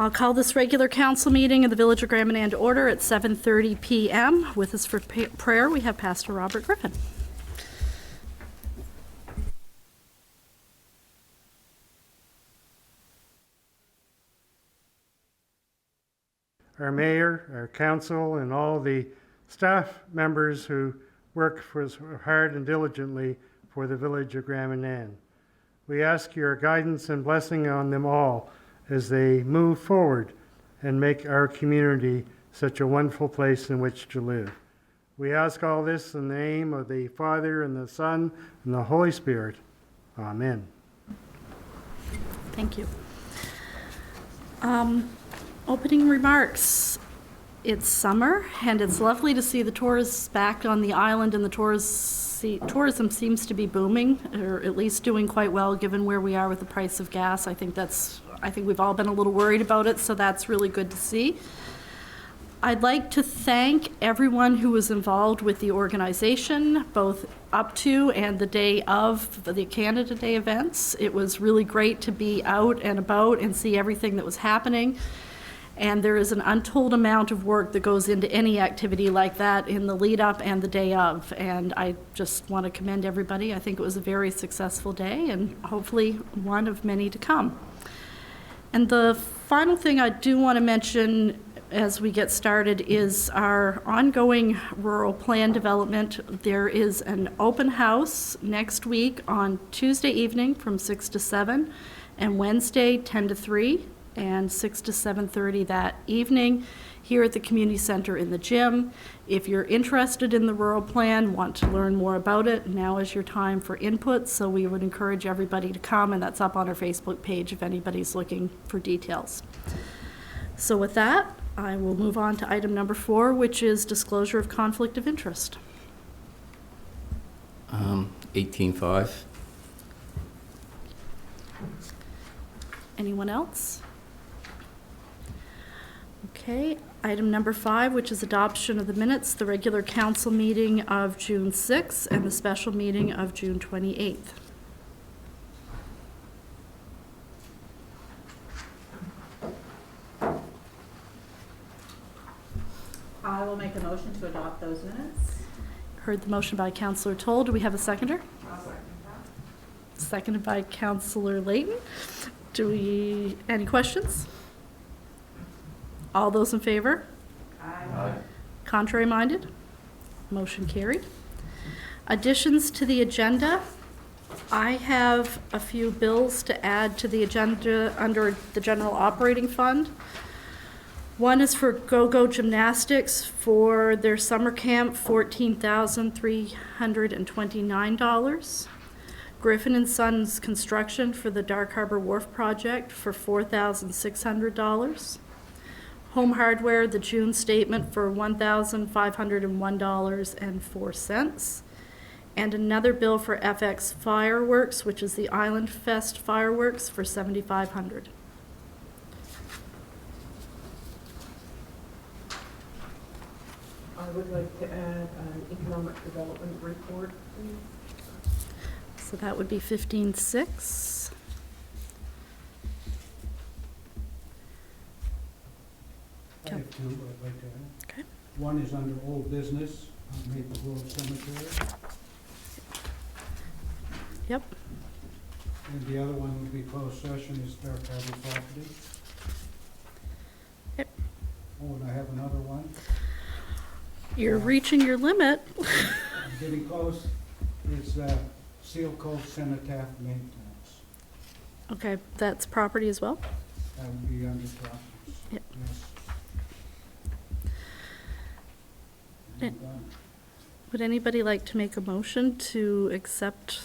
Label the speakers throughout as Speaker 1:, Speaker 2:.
Speaker 1: I'll call this regular council meeting of the Village of Grand Manan to order at 7:30 p.m. With us for prayer, we have Pastor Robert Griffin.
Speaker 2: Our mayor, our council, and all the staff members who work hard and diligently for the Village of Grand Manan. We ask your guidance and blessing on them all as they move forward and make our community such a wonderful place in which to live. We ask all this in the name of the Father, and the Son, and the Holy Spirit. Amen.
Speaker 1: Thank you. Opening remarks. It's summer, and it's lovely to see the tourists back on the island, and the tourism seems to be booming, or at least doing quite well given where we are with the price of gas. I think we've all been a little worried about it, so that's really good to see. I'd like to thank everyone who was involved with the organization, both up to and the day of the Canada Day events. It was really great to be out and about and see everything that was happening. And there is an untold amount of work that goes into any activity like that in the lead up and the day of. And I just want to commend everybody. I think it was a very successful day and hopefully one of many to come. And the final thing I do want to mention as we get started is our ongoing rural plan development. There is an open house next week on Tuesday evening from 6 to 7 and Wednesday 10 to 3. And 6 to 7:30 that evening here at the community center in the gym. If you're interested in the rural plan, want to learn more about it, now is your time for input, so we would encourage everybody to come, and that's up on our Facebook page if anybody's looking for details. So with that, I will move on to item number 4, which is disclosure of conflict of interest.
Speaker 3: 18.5.
Speaker 1: Anyone else? Okay, item number 5, which is adoption of the minutes, the regular council meeting of June 6th and the special meeting of June 28th.
Speaker 4: I will make a motion to adopt those minutes.
Speaker 1: Heard the motion by Councillor Toll. Do we have a seconder?
Speaker 4: I'll second that.
Speaker 1: Seconded by Councillor Layton. Any questions? All those in favor?
Speaker 4: Aye.
Speaker 1: Contrary minded? Motion carried. Additions to the agenda. I have a few bills to add to the agenda under the general operating fund. One is for Go-Go Gymnastics for their summer camp, $14,329. Griffin and Sons Construction for the Dark Harbor Wharf project for $4,600. Home Hardware, the June statement for $1,501.04. And another bill for FX Fireworks, which is the Island Fest fireworks, for $7,500.
Speaker 5: I would like to add an economic development report, please.
Speaker 1: So that would be 15,600.
Speaker 6: I have two I'd like to add.
Speaker 1: Okay.
Speaker 6: One is under old business on Maple Grove Cemetery,
Speaker 1: Yep.
Speaker 6: and the other one would be closed session is Dark Harbor property.
Speaker 1: Yep.
Speaker 6: Oh, and I have another one.
Speaker 1: You're reaching your limit.
Speaker 6: I'm getting close. It's Seal Cove Cenotaph maintenance.
Speaker 1: Okay, that's property as well?
Speaker 6: That would be under properties.
Speaker 1: Yep.
Speaker 6: Yes.
Speaker 1: Yeah. Would anybody like to make a motion to accept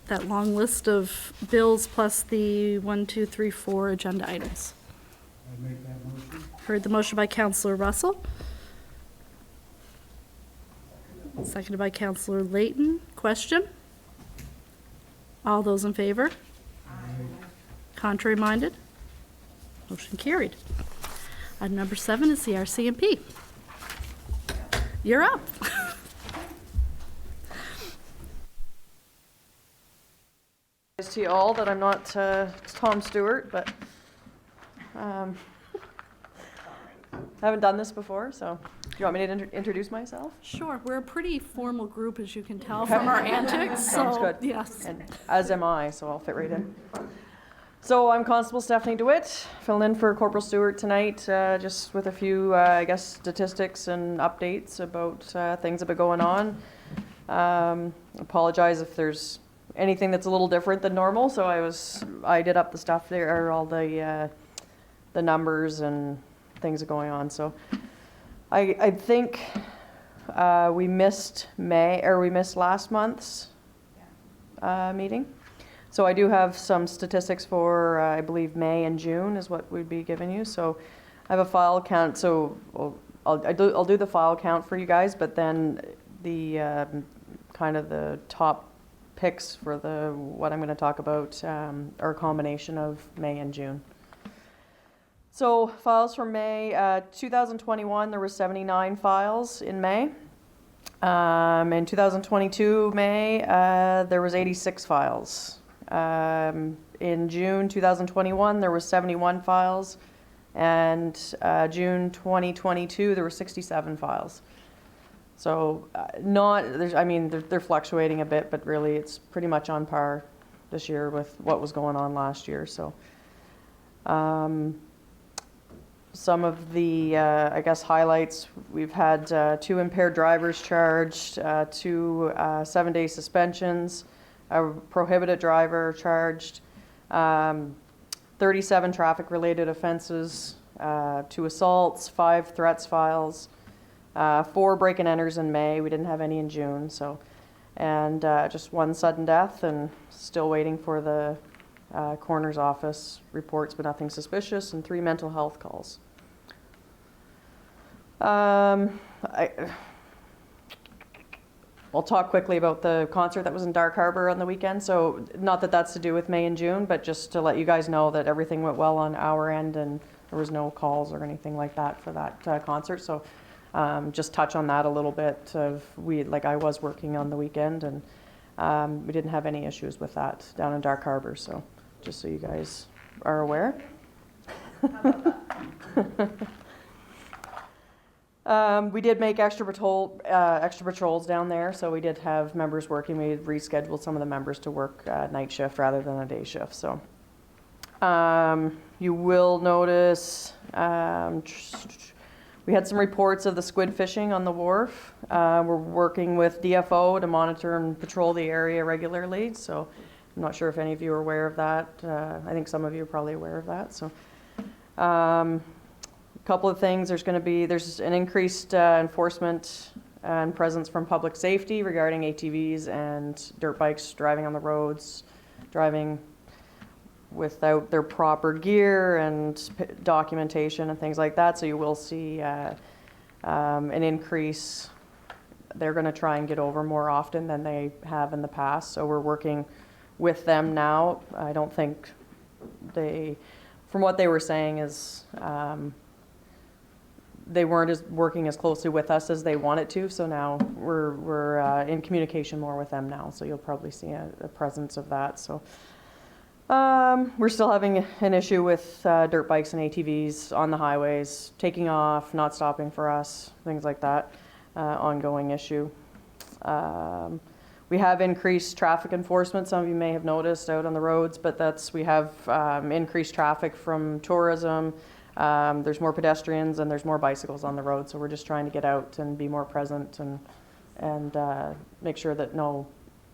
Speaker 1: that long list of bills plus the 1, 2, 3, 4 agenda items?
Speaker 6: I make that motion.
Speaker 1: Heard the motion by Councillor Russell. Seconded by Councillor Layton. Question? All those in favor? Contrary minded? Motion carried. Item number 7 is the RCMP. You're up.
Speaker 5: To you all that I'm not Tom Stewart, but
Speaker 7: Haven't done this before, so do you want me to introduce myself?
Speaker 1: Sure, we're a pretty formal group, as you can tell from our antics,
Speaker 7: Sounds
Speaker 1: so,
Speaker 7: good.
Speaker 1: yes.
Speaker 7: And as am I, so I'll fit right in. So I'm Constable Stephanie DeWitt, filling in for Corporal Stewart tonight, just with a few, I guess, statistics and updates about things that have been going on. Apologize if there's anything that's a little different than normal. So I did up the stuff there, all the numbers and things are going on. So I think we missed last month's meeting. So I do have some statistics for I believe May and June is what we'd be giving you. So I have a file count. So I'll do the file count for you guys, but then the kind of the top picks for what I'm going to talk about are a combination of May and June. So files from May 2021, there were 79 files in May. In 2022 May, there was 86 files. In June 2021, there were 71 files, and June 2022, there were 67 files. So they're fluctuating a bit, but really it's pretty much on par this year with what was going on last year. So some of the, I guess, highlights, we've had 2 impaired drivers charged, 2 7-day suspensions, a prohibited driver charged, 37 traffic-related offenses, 2 assaults, 5 threats files, 4 break-and-enters in May. We didn't have any in June, so, and just 1 sudden death, and still waiting for the coroner's office reports, but nothing suspicious, and 3 mental health calls. I'll talk quickly about the concert that was in Dark Harbor on the weekend. So not that that's to do with May and June, but just to let you guys know that everything went well on our end and there was no calls or anything like that for that concert. So just touch on that a little bit. I was working on the weekend and we didn't have any issues with that down in Dark Harbor. So just so you guys are aware. We did make extra patrols down there, so we did have members working. We rescheduled some of the members to work night shift rather than a day shift. So you will notice we had some reports of the squid fishing on the wharf. We're working with DFO to monitor and patrol the area regularly. So I'm not sure if any of you are aware of that. I think some of you are probably aware of that. So. Couple of things, there's an increased enforcement and presence from public safety regarding ATVs and dirt bikes driving on the roads, driving without their proper gear and documentation and things like that. So you will see an increase. They're going to try and get over more often than they have in the past. So we're working with them now. I don't think from what they were saying is, they weren't working as closely with us as they wanted to, so now we're in communication more with them now, so you'll probably see a presence of that. So we're still having an issue with dirt bikes and ATVs on the highways, taking off, not stopping for us, things like that, ongoing issue. We have increased traffic enforcement, some of you may have noticed out on the roads, but we have increased traffic from tourism. There's more pedestrians and there's more bicycles on the road, so we're just trying to get out and be more present and make sure that no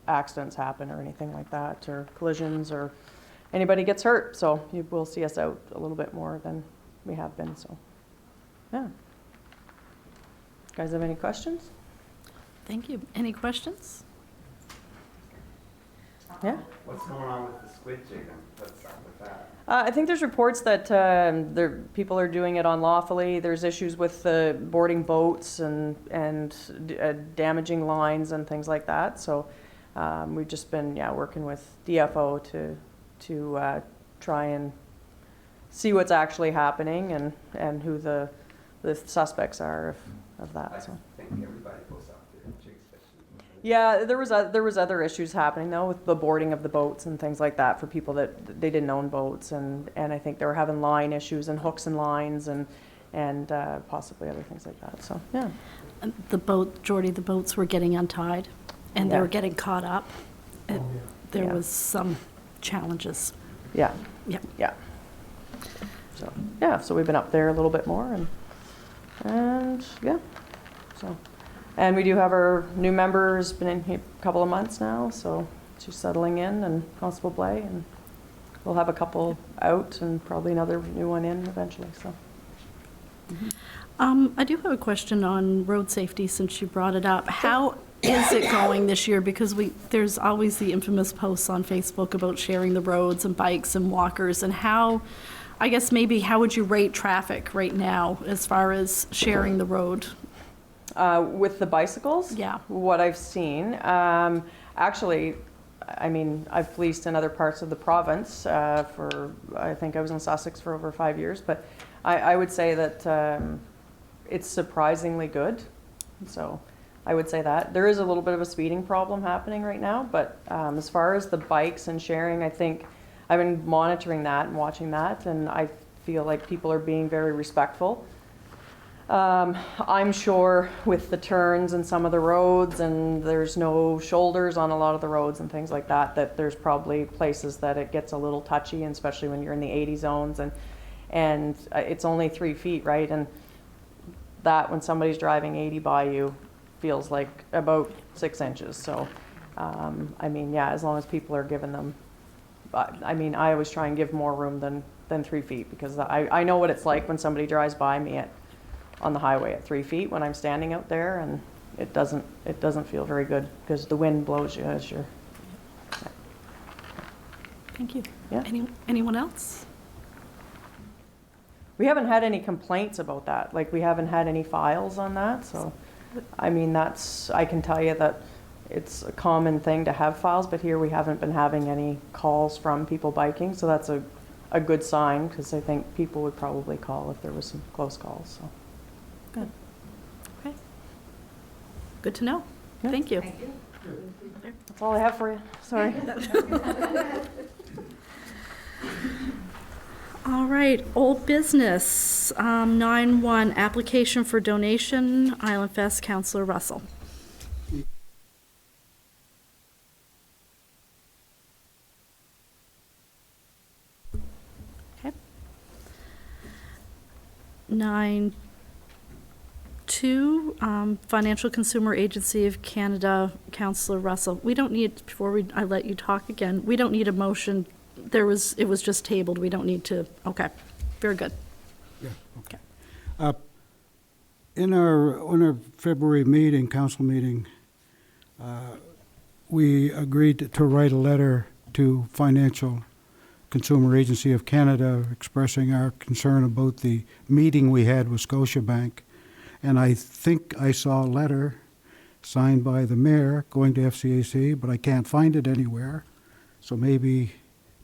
Speaker 7: accidents happen or anything like that, or collisions or anybody gets hurt. So you will see us out a little bit more than we have been. So yeah. Guys have any questions?
Speaker 1: Thank you. Any questions?
Speaker 7: Yeah.
Speaker 8: What's going on with the squid jigging? What's up with that?
Speaker 7: I think there's reports that people are doing it unlawfully. There's issues with boarding boats and damaging lines and things like that. So we've just been working with DFO to try and see what's actually happening and who the suspects are of that.
Speaker 8: I
Speaker 7: So.
Speaker 8: think everybody goes out there and jigs fishing.
Speaker 7: Yeah, there was other issues happening though with the boarding of the boats and things like that for people that they didn't own boats, and I think they were having line issues and hooks and lines and possibly other things like that. So yeah,
Speaker 1: The boats were getting untied, and they
Speaker 7: Yeah.
Speaker 1: were getting caught up. There
Speaker 7: Yeah.
Speaker 1: was some challenges.
Speaker 7: yeah,
Speaker 1: Yep.
Speaker 7: yeah. So yeah, so we've been up there a little bit more and yeah, so. And we do have our new member who's been in here a couple of months now, so she's settling in, and Constable Blay, and we'll have a couple out and probably another new one in eventually, so.
Speaker 1: I do have a question on road safety since you brought it up. How is it going this year? Because there's always the infamous posts on Facebook about sharing the roads and bikes and walkers, and how would you rate traffic right now as far as sharing the road?
Speaker 7: With the bicycles?
Speaker 1: Yeah.
Speaker 7: What I've seen, actually, I mean, I've policed in other parts of the province I think I was in Sussex for over 5 years, but I would say that it's surprisingly good. So I would say that. There is a little bit of a speeding problem happening right now, but as far as the bikes and sharing, I think I've been monitoring that and watching that, and I feel like people are being very respectful. I'm sure with the turns and some of the roads, and there's no shoulders on a lot of the roads and things like that, that there's probably places that it gets a little touchy, and especially when you're in the 80 zones, and it's only 3 feet, right? And that when somebody's driving 80 by you feels like about 6 inches. So, I mean, yeah, as long as people are giving them, I mean, I always try and give more room than 3 feet, because I know what it's like when somebody drives by me on the highway at 3 feet when I'm standing out there, and it doesn't feel very good because the wind blows you as you're.
Speaker 1: Thank you.
Speaker 7: Yeah.
Speaker 1: Anyone else?
Speaker 7: We haven't had any complaints about that. Like, we haven't had any files on that. So, I mean, I can tell you that it's a common thing to have files, but here we haven't been having any calls from people biking. So that's a good sign, because I think people would probably call if there was some close calls. So.
Speaker 1: Good. Okay. Good to know.
Speaker 7: Yeah.
Speaker 1: Thank you.
Speaker 7: That's all I have for you. Sorry.
Speaker 1: All right, old business, 9-1, application for donation, Island Fest, Councillor Russell. Okay. 9-2, Financial Consumer Agency of Canada, Councillor Russell. We don't need, before I let you talk again, we don't need a motion. It was just tabled. We don't need to, okay, very good.
Speaker 6: Yeah, okay. In our February meeting, council meeting, we agreed to write a letter to Financial Consumer Agency of Canada expressing our concern about the meeting we had with Scotiabank. And I think I saw a letter signed by the mayor going to FCAC, but I can't find it anywhere. So maybe,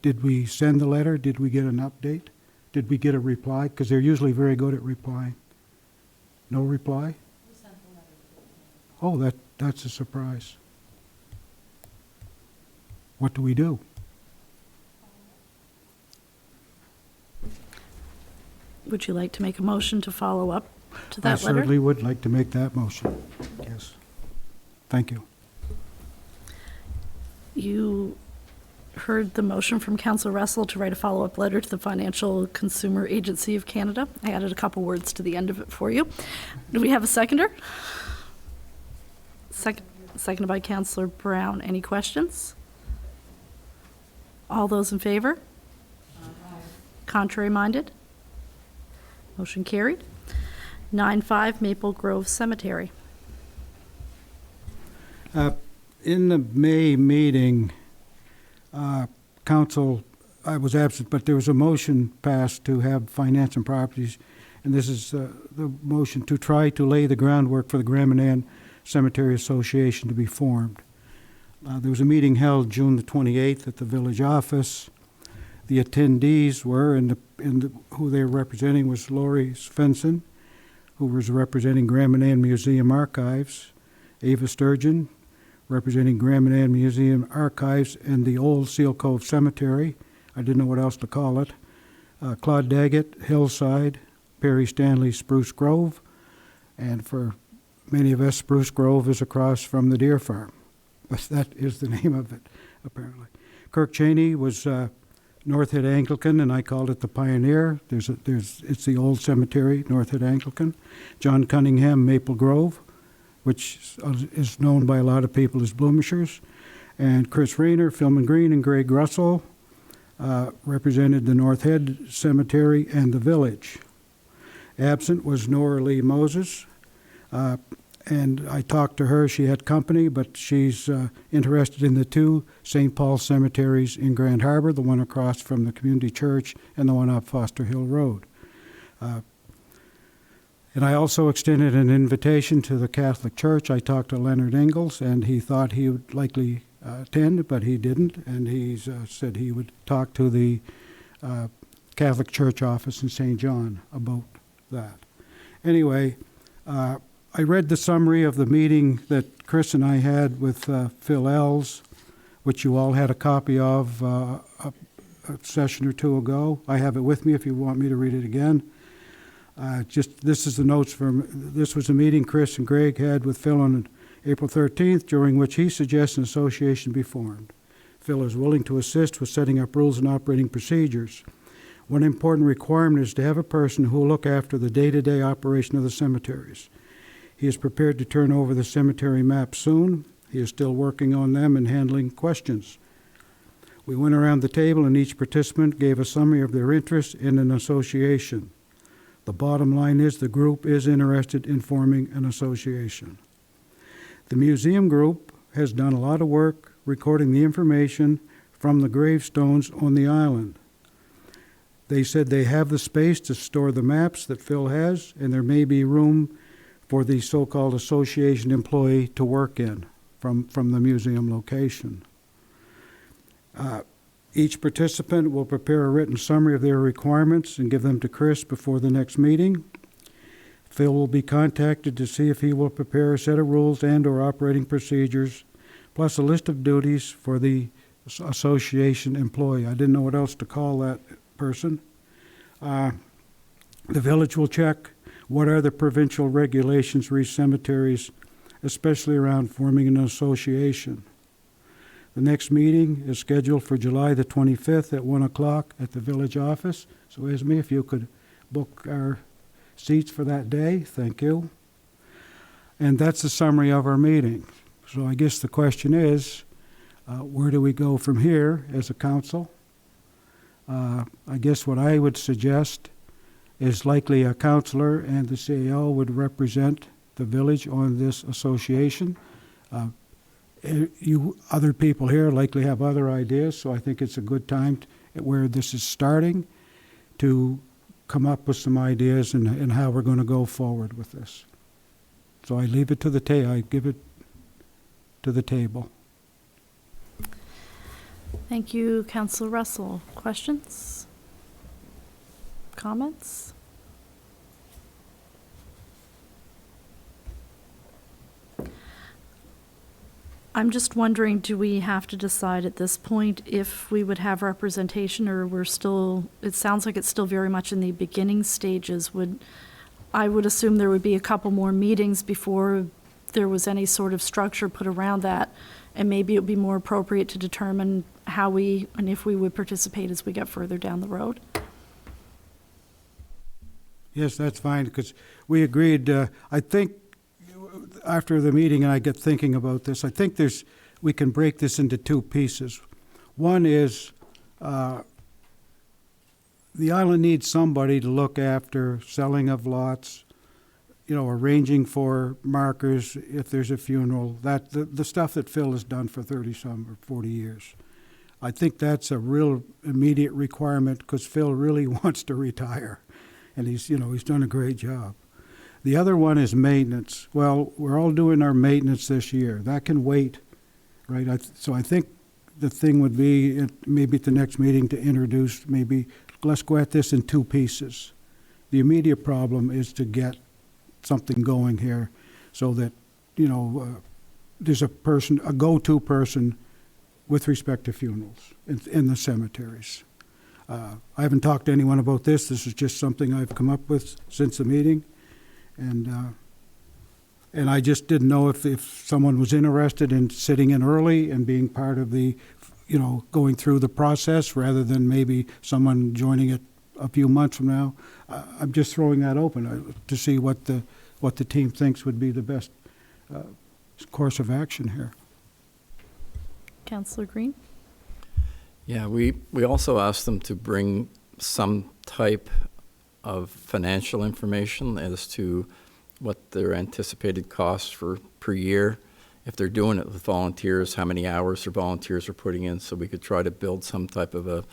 Speaker 6: did we send the letter? Did we get an update? Did we get a reply? Because they're usually very good at replying. No reply? We sent the letter. Oh, that's a surprise. What do we do?
Speaker 1: Would you like to make a motion to follow up to that
Speaker 6: I
Speaker 1: letter?
Speaker 6: certainly would like to make that motion. Yes. Thank you.
Speaker 1: You heard the motion from Councillor Russell to write a follow-up letter to the Financial Consumer Agency of Canada. I added a couple words to the end of it for you. Do we have a seconder? Seconded by Councillor Brown. Any questions? All those in favor? Contrary minded? Motion carried. 9-5 Maple Grove Cemetery.
Speaker 6: In the May meeting, council, I was absent, but there was a motion passed to have Finance and Properties, and this is the motion to try to lay the groundwork for the Grand Manan Cemetery Association to be formed. There was a meeting held June the 28th at the village office. The attendees were, who they were representing was Laurie Svensson, who was representing Grand Manan Museum Archives, Ava Sturgeon, representing Graham and Ann Museum Archives and the old Seal Cove Cemetery. I didn't know what else to call it. Claude Daggett, Hillside, Perry Stanley, Spruce Grove, and for many of us, Spruce Grove is across from the deer farm. But that is the name of it, apparently. Kirk Cheney was North Head Anglican, and I called it the Pioneer. It's the old cemetery, North Head Anglican. John Cunningham, Maple Grove, which is known by a lot of people as Bloomishers. And Chris Rayner, Philman Green, and Greg Russell represented the North Head Cemetery and the village. Absent was Nora Lee Moses, and I talked to her. She had company, but she's interested in the two St. Paul cemeteries in Grand Harbor, the one across from the community church and the one up Foster Hill Road. And I also extended an invitation to the Catholic Church. I talked to Leonard Ingalls, and he thought he would likely attend, but he didn't, and he said he would talk to the Catholic Church office in St. John about that. Anyway, I read the summary of the meeting that Chris and I had with Phil Ells, which you all had a copy of a session or two ago. I have it with me if you want me to read it again. This is the notes from, this was a meeting Chris and Greg had with Phil on April 13th, during which he suggests an association be formed. Phil is willing to assist with setting up rules and operating procedures. One important requirement is to have a person who will look after the day-to-day operation of the cemeteries. He is prepared to turn over the cemetery maps soon. He is still working on them and handling questions. We went around the table and each participant gave a summary of their interest in an association. The bottom line is the group is interested in forming an association. The museum group has done a lot of work recording the information from the gravestones on the island. They said they have the space to store the maps that Phil has, and there may be room for the so-called association employee to work in from the museum location. Each participant will prepare a written summary of their requirements and give them to Chris before the next meeting. Phil will be contacted to see if he will prepare a set of rules and/or operating procedures, plus a list of duties for the association employee. I didn't know what else to call that person. The village will check what are the provincial regulations for each cemeteries, especially around forming an association. The next meeting is scheduled for July the 25th at 1 o'clock at the village office. So Esme, if you could book our seats for that day, thank you. And that's the summary of our meeting. So I guess the question is, where do we go from here as a council? I guess what I would suggest is likely a councillor and the CAO would represent the village on this association. You other people here likely have other ideas, so I think it's a good time where this is starting to come up with some ideas and how we're going to go forward with this. So I leave it to the I give it to the table.
Speaker 1: Thank you, Councillor Russell. Questions? Comments? I'm just wondering, do we have to decide at this point if we would have representation, or we're still, it sounds like it's still very much in the beginning stages. I would assume there would be a couple more meetings before there was any sort of structure put around that, and maybe it would be more appropriate to determine how we, and if we would participate as we get further down the road.
Speaker 6: Yes, that's fine, because we agreed, I think, after the meeting, and I get thinking about this, I think we can break this into two pieces. One is the island needs somebody to look after selling of lots, arranging for markers if there's a funeral, the stuff that Phil has done for 30-some or 40 years. I think that's a real immediate requirement because Phil really wants to retire, and he's done a great job. The other one is maintenance. Well, we're all doing our maintenance this year. That can wait, right? So I think the thing would be maybe at the next meeting to introduce, let's go at this in two pieces. The immediate problem is to get something going here so that, there's a person, a go-to person with respect to funerals in the cemeteries. I haven't talked to anyone about this. This is just something I've come up with since the meeting. And I just didn't know if someone was interested in sitting in early and being part of the, going through the process rather than maybe someone joining it a few months from now. I'm just throwing that open to see what the team thinks would be the best course of action here.
Speaker 1: Councillor Green?
Speaker 3: Yeah, we also asked them to bring some type of financial information as to what their anticipated costs per year. If they're doing it with volunteers, how many hours their volunteers are putting in, so we could try to build some type of a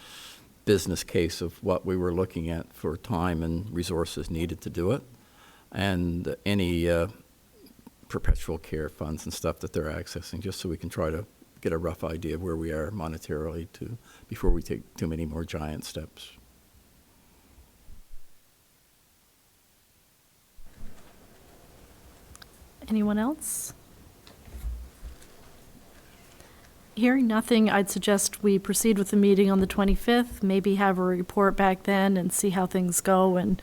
Speaker 3: business case of what we were looking at for time and resources needed to do it, and any perpetual care funds and stuff that they're accessing, just so we can try to get a rough idea of where we are monetarily before we take too many more giant steps.
Speaker 1: Anyone else? Hearing nothing, I'd suggest we proceed with the meeting on the 25th, maybe have a report back then and see how things go, and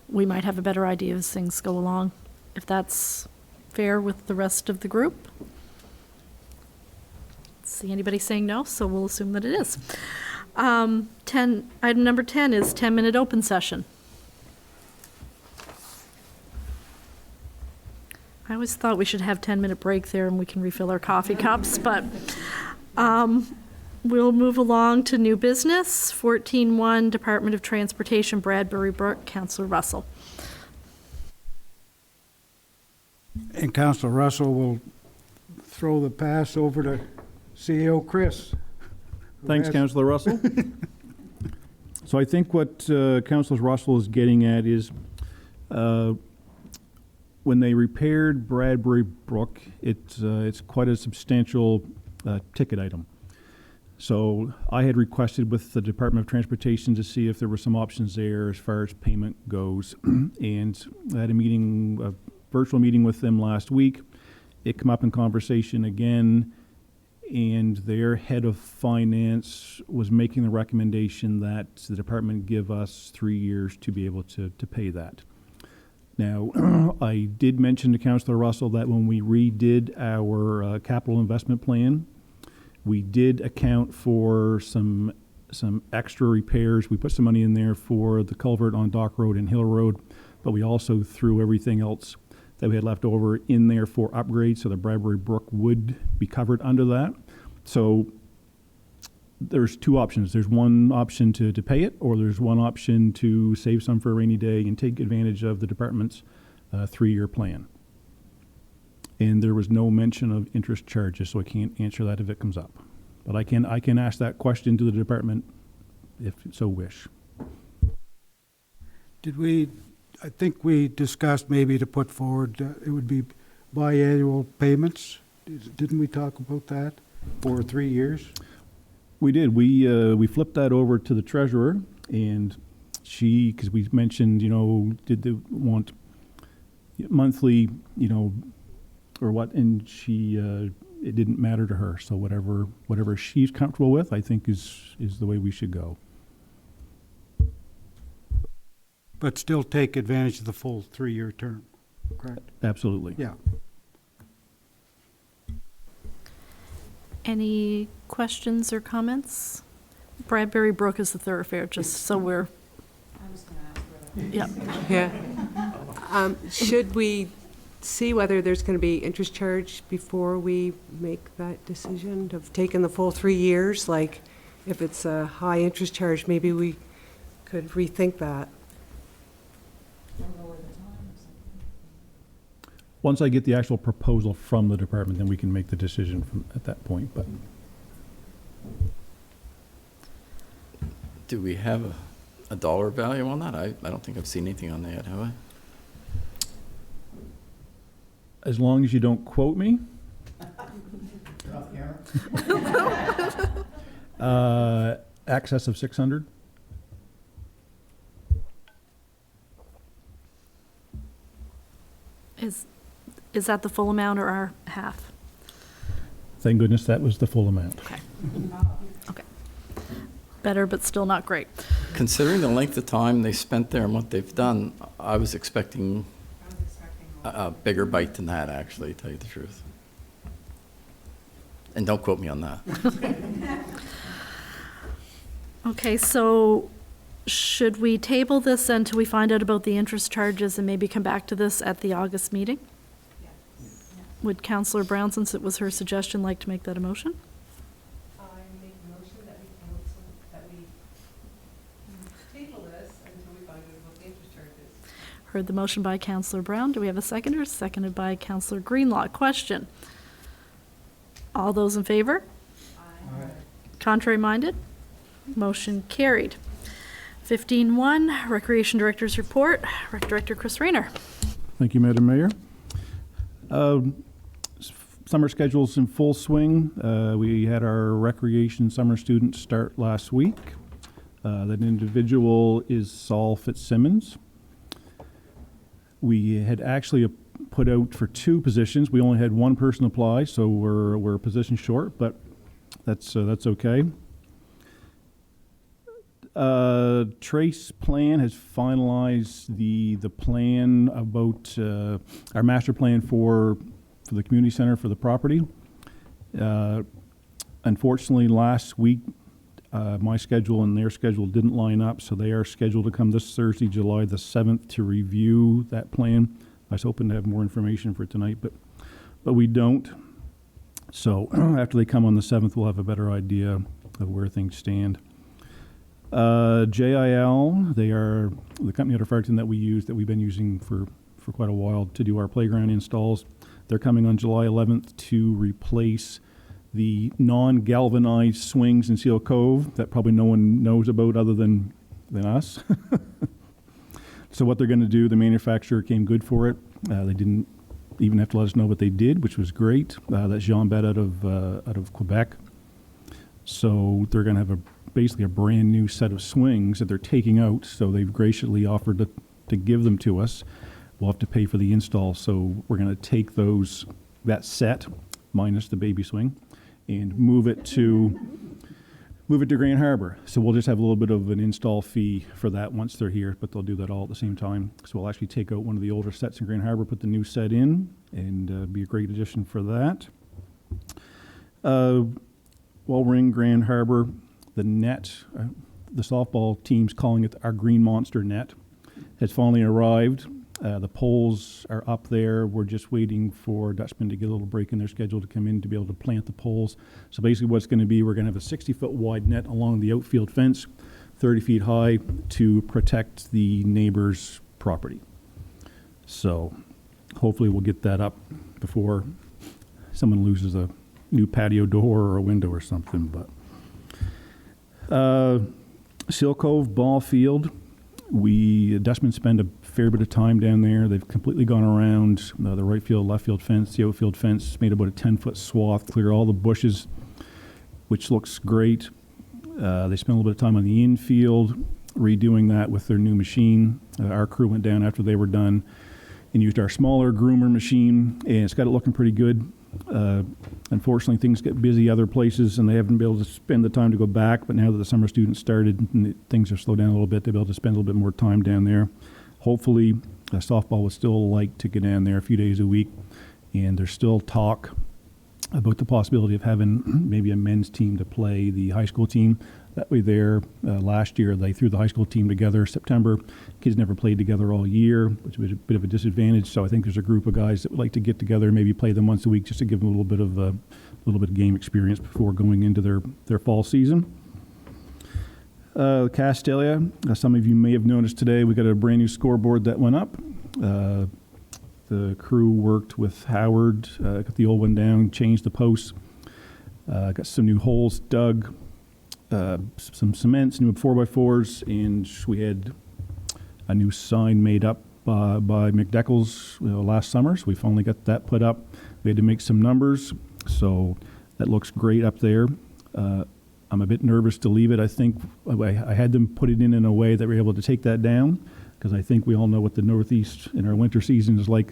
Speaker 1: we might have a better idea as things go along, if that's fair with the rest of the group. See anybody saying no, so we'll assume that it is. Item number 10 is 10-minute open session. I always thought we should have 10-minute break there and we can refill our coffee cups, but we'll move along to new business. 14.1, Department of Transportation, Bradbury Brook, Councillor Russell.
Speaker 6: And Councillor Russell will throw the pass over to CEO Chris.
Speaker 9: Thanks, Councillor Russell. So I think what Councillor Russell is getting at is when they repaired Bradbury Brook, it's quite a substantial ticket item. So I had requested with the Department of Transportation to see if there were some options there as far as payment goes. And I had a virtual meeting with them last week. It came up in conversation again, and their head of finance was making the recommendation that the department give us 3 years to be able to pay that. Now, I did mention to Councillor Russell that when we redid our capital investment plan, we did account for some extra repairs. We put some money in there for the culvert on Dock Road and Hill Road, but we also threw everything else that we had left over in there for upgrades, so the Bradbury Brook would be covered under that. So there's two options. There's one option to pay it, or there's one option to save some for a rainy day and take advantage of the department's 3-year plan. And there was no mention of interest charges, so I can't answer that if it comes up. But I can ask that question to the department if so wish.
Speaker 6: I think we discussed maybe to put forward, it would be biannual payments. Didn't we talk about that for 3 years?
Speaker 9: We did. We flipped that over to the treasurer, and because we mentioned, did they want monthly, or what, and it didn't matter to her. So whatever she's comfortable with, I think is the way we should go.
Speaker 6: But still take advantage of the full 3-year term, correct?
Speaker 9: Absolutely.
Speaker 6: Yeah.
Speaker 1: Any questions or comments? Bradbury Brook is the thoroughfare, just so we're,
Speaker 4: I was going to ask whether.
Speaker 1: yeah.
Speaker 5: Yeah. Should we see whether there's going to be interest charge before we make that decision of taking the full 3 years? Like, if it's a high interest charge, maybe we could rethink that.
Speaker 9: Once I get the actual proposal from the department, then we can make the decision at that point. But
Speaker 3: Do we have a dollar value on that? I don't think I've seen anything on that, have I?
Speaker 9: as long as you don't quote me. Excess of 600.
Speaker 1: Is that the full amount or our half?
Speaker 9: Thank goodness that was the full amount.
Speaker 1: Okay. Better, but still not great.
Speaker 3: Considering the length of time they spent there and what they've done, I was expecting a bigger bite than that, actually, to tell you the truth. And don't quote me on that.
Speaker 1: Okay, so should we table this until we find out about the interest charges and maybe come back to this at the August meeting? Would Councillor Brown, since it was her suggestion, like to make that a motion?
Speaker 5: I make a motion that we table this until we find out what the interest charge is.
Speaker 1: Heard the motion by Councillor Brown. Do we have a seconder? Seconded by Councillor Greenlaw. Question. All those in favor?
Speaker 5: Aye.
Speaker 1: Contrary minded? Motion carried. 15.1, Recreation Director's Report. Rec Director Chris Rayner.
Speaker 9: Thank you, Madam Mayor. Summer schedule's in full swing. We had our recreation summer students start last week. That individual is Saul Fitzsimmons. We had actually put out for 2 positions. We only had 1 person apply, so we're a position short, but that's okay. Trace Plan has finalized the plan about our master plan for the community center for the property. Unfortunately, last week my schedule and their schedule didn't line up, so they are scheduled to come this Thursday, July the 7th, to review that plan. I was hoping to have more information for tonight, but we don't. So after they come on the 7th, we'll have a better idea of where things stand. JIL, they are the company out of Farrington that we've been using for quite a while to do our playground installs. They're coming on July 11th to replace the non-galvanized swings in Seal Cove that probably no one knows about other than us. So what they're going to do, the manufacturer came good for it. They didn't even have to let us know what they did, which was great. That's Jean Bet out of Quebec. So they're going to have basically a brand new set of swings that they're taking out. So they've graciously offered to give them to us. We'll have to pay for the install. So we're going to take that set minus the baby swing and move it to Grand Harbor. So we'll just have a little bit of an install fee for that once they're here, but they'll do that all at the same time. So we'll actually take out one of the older sets in Grand Harbor, put the new set in, and be a great addition for that. While we're in Grand Harbor, the net, the softball team's calling it our Green Monster net, has finally arrived. The poles are up there. We're just waiting for Dutchman to get a little break in their schedule to come in to be able to plant the poles. So basically what it's going to be, we're going to have a 60-foot wide net along the outfield fence, 30 feet high, to protect the neighbor's property. So hopefully we'll get that up before someone loses a new patio door or a window or something. But Seal Cove ball field, Dutchman spend a fair bit of time down there. They've completely gone around the right field, left field fence, the outfield fence, made about a 10-foot swath, clear all the bushes, which looks great. They spent a little bit of time on the infield, redoing that with their new machine. Our crew went down after they were done and used our smaller groomer machine, and it's got it looking pretty good. Unfortunately, things get busy other places, and they haven't been able to spend the time to go back, but now that the summer students started, and things are slowed down a little bit, they'll be able to spend a little bit more time down there. Hopefully, softball would still like to get down there a few days a week, and there's still talk about the possibility of having maybe a men's team to play the high school team. That way there, last year they threw the high school team together September. Kids never played together all year, which was a bit of a disadvantage. So I think there's a group of guys that would like to get together, maybe play them once a week, just to give them a little bit of game experience before going into their fall season. Castalia, some of you may have noticed today, we got a brand new scoreboard that went up. The crew worked with Howard, got the old one down, changed the posts, got some new holes dug, some cements, new 4x4s, and we had a new sign made up by McDeckles last summer, so we finally got that put up. We had to make some numbers, so that looks great up there. I'm a bit nervous to leave it. I think I had them put it in a way that we're able to take that down. because I think we all know what the Northeast in our winter season is like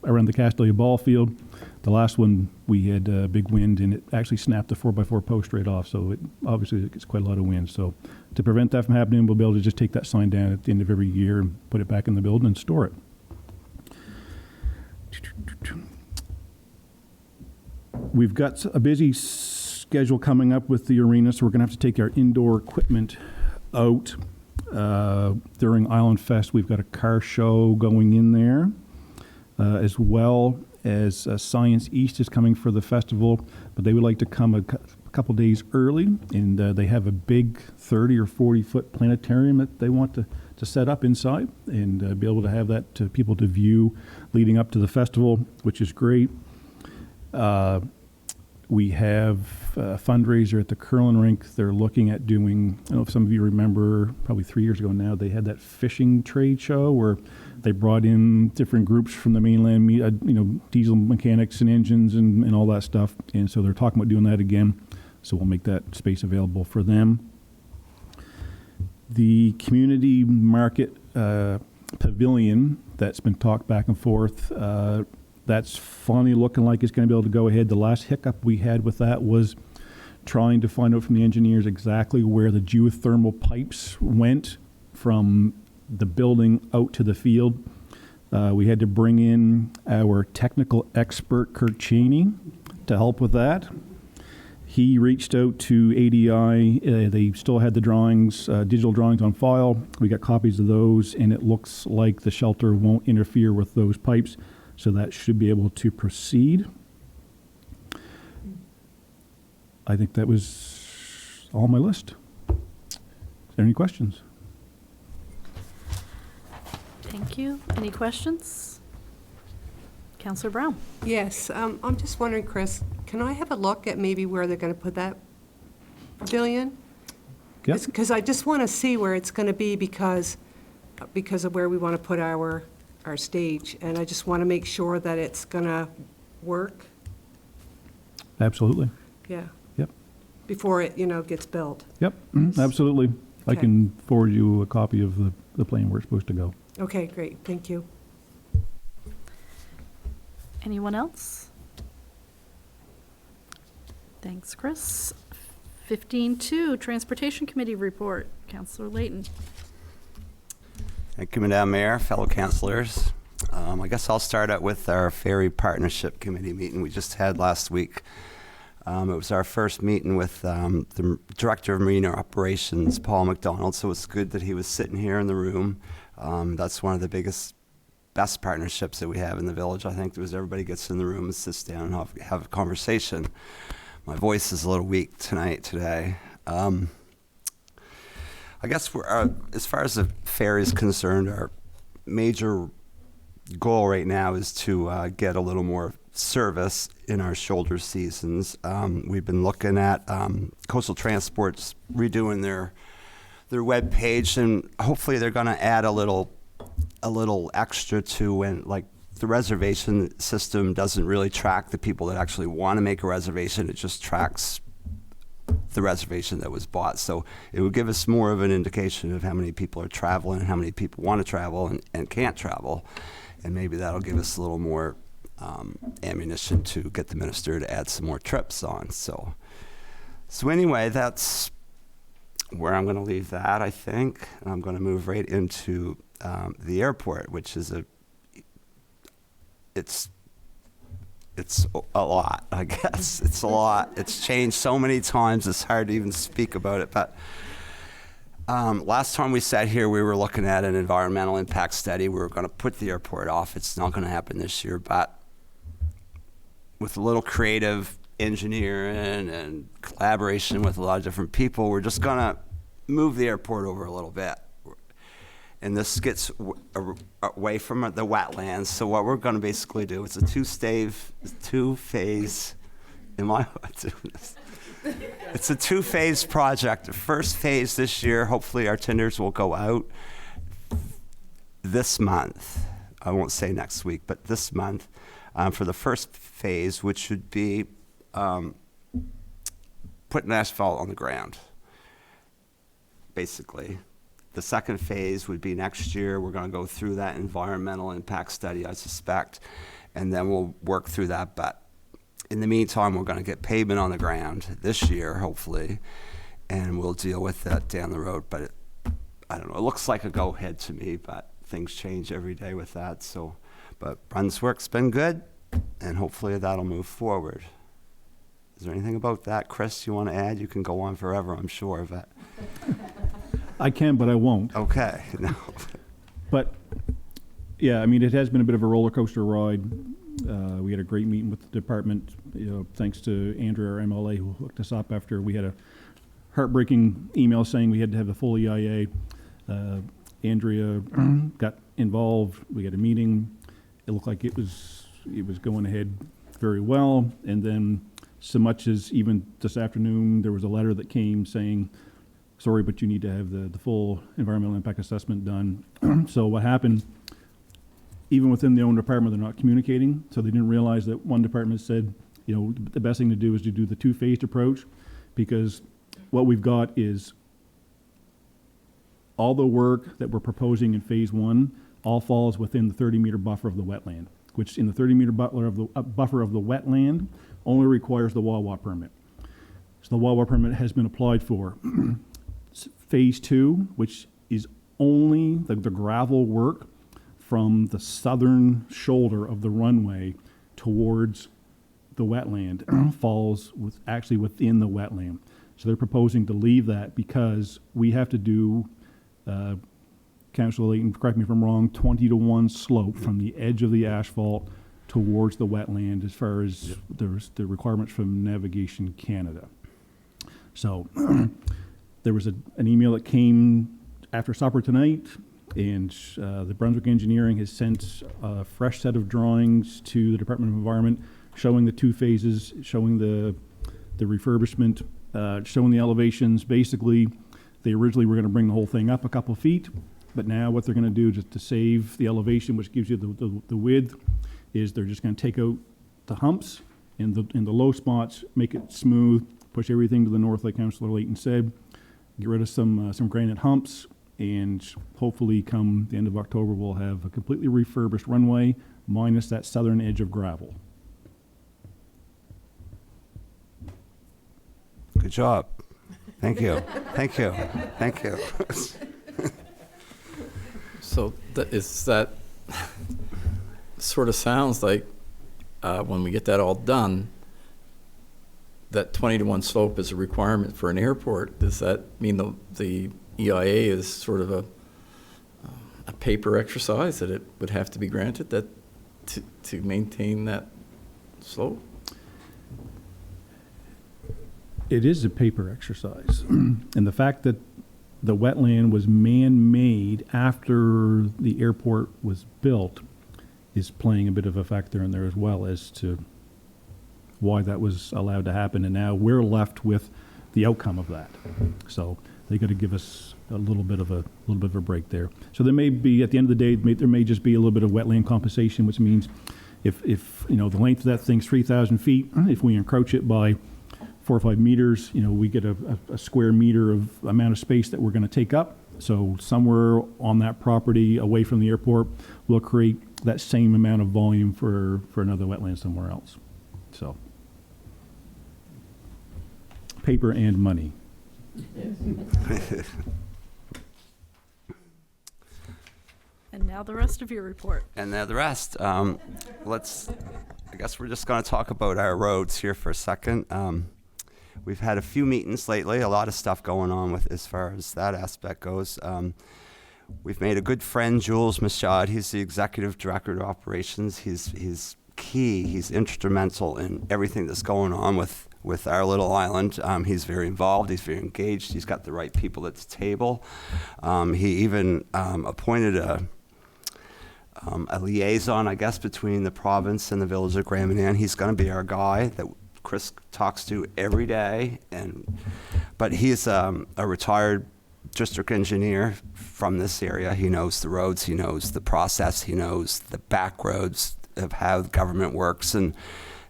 Speaker 9: around the Castalia ball field. The last one, we had a big wind, and it actually snapped the 4x4 post right off, so it obviously gets quite a lot of wind. So to prevent that from happening, we'll be able to just take that sign down at the end of every year and put it back in the building and store it. We've got a busy schedule coming up with the arena, so we're going to have to take our indoor equipment out. During Island Fest, we've got a car show going in there, as well as Science East is coming for the festival, but they would like to come a couple days early, and they have a big 30 or 40 foot planetarium that they want to set up inside and be able to have that to people to view leading up to the festival, which is great. We have a fundraiser at the curling rink. They're looking at doing, I don't know if some of you remember, probably 3 years ago now, they had that fishing trade show where they brought in different groups from the mainland, diesel mechanics and engines and all that stuff. And so they're talking about doing that again. So we'll make that space available for them. The community market pavilion that's been talked back and forth, that's finally looking like it's going to be able to go ahead. The last hiccup we had with that was trying to find out from the engineers exactly where the geothermal pipes went from the building out to the field. We had to bring in our technical expert, Kurt Cheney, to help with that. He reached out to ADI. They still had the drawings, digital drawings on file. We got copies of those, and it looks like the shelter won't interfere with those pipes. So that should be able to proceed. I think that was all on my list. Is there any questions?
Speaker 1: Thank you. Any questions? Councillor Brown?
Speaker 5: Yes, I'm just wondering, Chris, can I have a look at maybe where they're going to put that pavilion?
Speaker 9: Yep.
Speaker 5: Because I just want to see where it's going to be because of where we want to put our stage, and I just want to make sure that it's going to work.
Speaker 9: Absolutely.
Speaker 5: Yeah.
Speaker 9: Yep.
Speaker 5: Before it, gets built.
Speaker 9: Yep. Absolutely. I
Speaker 5: Okay.
Speaker 9: can forward you a copy of the plan where it's supposed to go.
Speaker 5: Okay, great. Thank you.
Speaker 1: Anyone else? Thanks, Chris. 15.2, Transportation Committee Report. Councillor Layton.
Speaker 8: Thank you, Madam Mayor, fellow councillors. I guess I'll start out with our Ferry Partnership Committee meeting we just had last week. It was our first meeting with the Director of Marina Operations, Paul McDonald, so it's good that he was sitting here in the room. That's one of the best partnerships that we have in the village, I think, because everybody gets in the room and sits down and have a conversation. My voice is a little weak today. I guess as far as the fair is concerned, our major goal right now is to get a little more service in our shoulder seasons. We've been looking at Coastal Transport's redoing their web page, and hopefully they're going to add a little extra to when, like, the reservation system doesn't really track the people that actually want to make a reservation. It just tracks the reservation that was bought. So it would give us more of an indication of how many people are traveling and how many people want to travel and can't travel. And maybe that'll give us a little more ammunition to get the minister to add some more trips on. So anyway, that's where I'm going to leave that, I think. And I'm going to move right into the airport, which is it's a lot, I guess. It's a lot. It's changed so many times, it's hard to even speak about it. But last time we sat here, we were looking at an environmental impact study. We were going to put the airport off. It's not going to happen this year, but with a little creative engineering and collaboration with a lot of different people, we're just going to move the airport over a little bit. And this gets away from the wetlands. So what we're going to basically do, it's a two-phase, am I doing this? It's a two-phase project. The first phase this year, hopefully our tenders will go out this month. I won't say next week, but this month for the first phase, which would be putting asphalt on the ground, basically. the second phase would be next year. We're going to go through that environmental impact study, I suspect, and then we'll work through that. But in the meantime, we're going to get pavement on the ground this year, hopefully, and we'll deal with that down the road. But I don't know, it looks like a go-ahead to me, but things change every day with that. So, but Brunswick's been good, and hopefully that'll move forward. Is there anything about that, Chris, you want to add? You can go on forever, I'm sure, but...
Speaker 9: I can, but I won't.
Speaker 8: Okay, no.
Speaker 9: But, yeah, I mean, it has been a bit of a roller coaster ride. We had a great meeting with the department, thanks to Andrea, our MLA, who hooked us up after we had a heartbreaking email saying we had to have the full EIA. Andrea got involved. We had a meeting. It looked like it was going ahead very well. And then so much as even this afternoon, there was a letter that came saying, sorry, but you need to have the full environmental impact assessment done. So what happened, even within the own department, they're not communicating. So they didn't realize that one department said, the best thing to do is to do the two-phased approach, because what we've got is all the work that we're proposing in phase one all falls within the 30-meter buffer of the wetland, which in the 30-meter buffer of the wetland only requires the Wawa permit. So the Wawa permit has been applied for. Phase two, which is only the gravel work from the southern shoulder of the runway towards the wetland, falls actually within the wetland. So they're proposing to leave that because we have to do, Councilor Layton, correct me if I'm wrong, 20-to-1 slope from the edge of the asphalt towards the wetland as far as the requirements from Navigation Canada. So there was an email that came after supper tonight, and the Brunswick Engineering has sent a fresh set of drawings to the Department of Environment showing the two phases, showing the refurbishment, showing the elevations. Basically, they originally were going to bring the whole thing up a couple of feet, but now what they're going to do just to save the elevation, which gives you the width, is they're just going to take out the humps in the low spots, make it smooth, push everything to the north, like Councillor Layton said, get rid of some granite humps, and hopefully come the end of October we'll have a completely refurbished runway minus that southern edge of gravel.
Speaker 8: Good job. Thank you. Thank you. Thank you.
Speaker 3: So that sort of sounds like when we get that all done, that 20-to-1 slope is a requirement for an airport. Does that mean the EIA is sort of a paper exercise that it would have to be granted that to maintain that slope?
Speaker 9: It is a paper exercise. And the fact that the wetland was man-made after the airport was built is playing a bit of a factor in there as well as to why that was allowed to happen. And now we're left with the outcome of that. So they got to give us a little bit of a break there. So there may be, at the end of the day, there may just be a little bit of wetland compensation, which means if the length of that thing's 3,000 feet, if we encroach it by 4 or 5 meters, we get a square meter of amount of space that we're going to take up. So somewhere on that property away from the airport, we'll create that same amount of volume for another wetland somewhere else. So paper and money.
Speaker 1: And now the rest of your report.
Speaker 8: And now the rest. I guess we're just going to talk about our roads here for a second. We've had a few meetings lately, a lot of stuff going on with as far as that aspect goes. We've made a good friend, Jules Michaud. He's the executive director of operations. He's key. He's instrumental in everything that's going on with our little island. He's very involved. He's very engaged. He's got the right people at the table. He even appointed a liaison, I guess, between the province and the village of Grand Manan. He's going to be our guy that Chris talks to every day, but he's a retired district engineer from this area. He knows the roads, he knows the process, he knows the back roads of how the government works, and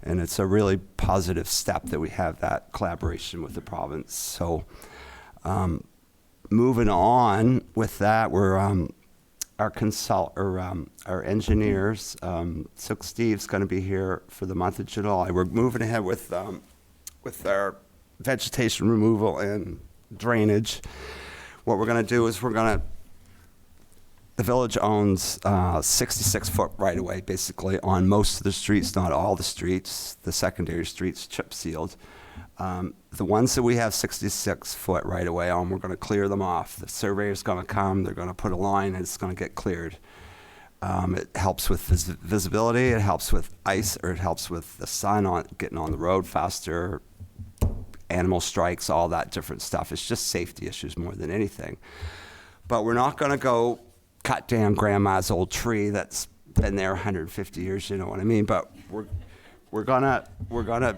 Speaker 8: it's a really positive step that we have that collaboration with the province. So moving on with that, we're our engineers, Silk Steve's going to be here for the month of July. We're moving ahead with our vegetation removal and drainage. What we're going to do is the village owns 66-foot right-of-way, basically, on most of the streets, not all the streets. The secondary streets chip sealed. The ones that we have 66-foot right-of-way on, we're going to clear them off. The surveyor's going to come, they're going to put a line, and it's going to get cleared. It helps with visibility, it helps with ice, or it helps with the sun getting on the road faster, animal strikes, all that different stuff. It's just safety issues more than anything. But we're not going to go cut down grandma's old tree that's been there 150 years, you know what I mean? But we're gonna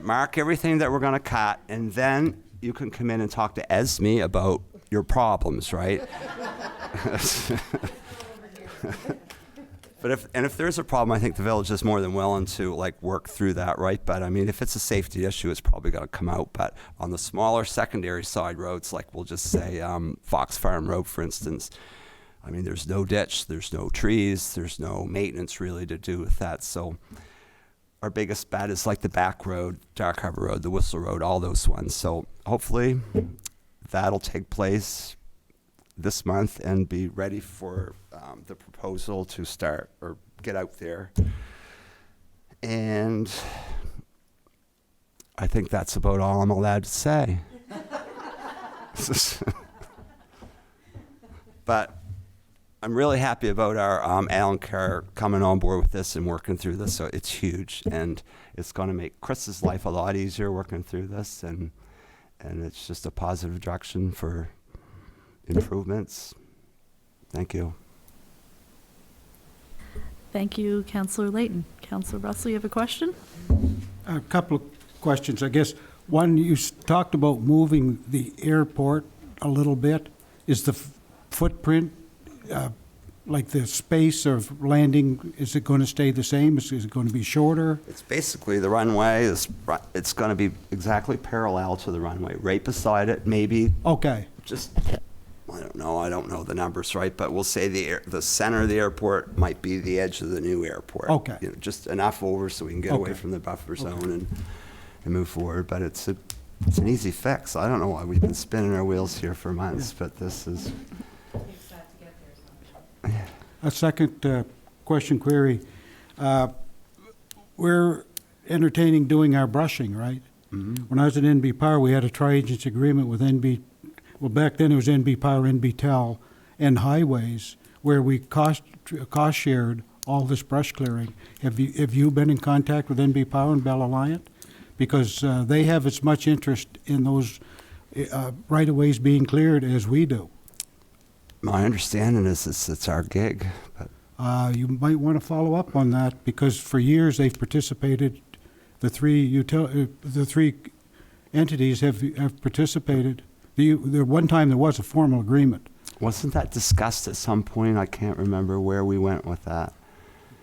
Speaker 8: mark everything that we're gonna cut, and then you can come in and talk to Esme about your problems, right? But if there's a problem, I think the village is more than willing to work through that, right? But I mean, if it's a safety issue, it's probably going to come out. But on the smaller secondary side roads, like we'll just say Fox Farm Road, for instance, I mean, there's no ditch, there's no trees, there's no maintenance really to do with that. So our biggest bet is like the back road, Dark Harbor Road, the Whistle Road, all those ones. So hopefully that'll take place this month and be ready for the proposal to start or get out there. And I think that's about all I'm allowed to say. But I'm really happy about our Alan Kerr coming on board with this and working through this. So it's huge, and it's going to make Chris's life a lot easier working through this, and it's just a positive direction for improvements. Thank you.
Speaker 1: Thank you, Councillor Layton. Councillor Russell, you have a question?
Speaker 6: A couple of questions, I guess. One, you talked about moving the airport a little bit. Is the footprint, like the space of landing, is it going to stay the same? Is it going to be shorter?
Speaker 8: It's basically the runway it's going to be exactly parallel to the runway, right beside it, maybe.
Speaker 6: Okay.
Speaker 8: Just, I don't know the numbers, right? But we'll say the center of the airport might be the edge of the new airport.
Speaker 6: Okay.
Speaker 8: You know, just enough over so we can get away from the buffer zone and move forward. But it's an easy fix. I don't know why we've been spinning our wheels here for months, but this is.
Speaker 6: A second question query. We're entertaining doing our brushing, right?
Speaker 8: Mm-hmm.
Speaker 6: When I was at NB Power, we had a tri-agency agreement with well, back then it was NB Power, NBTEL, and Highways, where we cost shared all this brush clearing. Have you been in contact with NB Power and Bell Alliant? Because they have as much interest in those right-of-ways being cleared as we do.
Speaker 8: My understanding is it's our gig. But
Speaker 6: You might want to follow up on that, because for years they've participated. The three entities have participated. One time there was a formal agreement.
Speaker 8: Wasn't that discussed at some point? I can't remember where we went with that.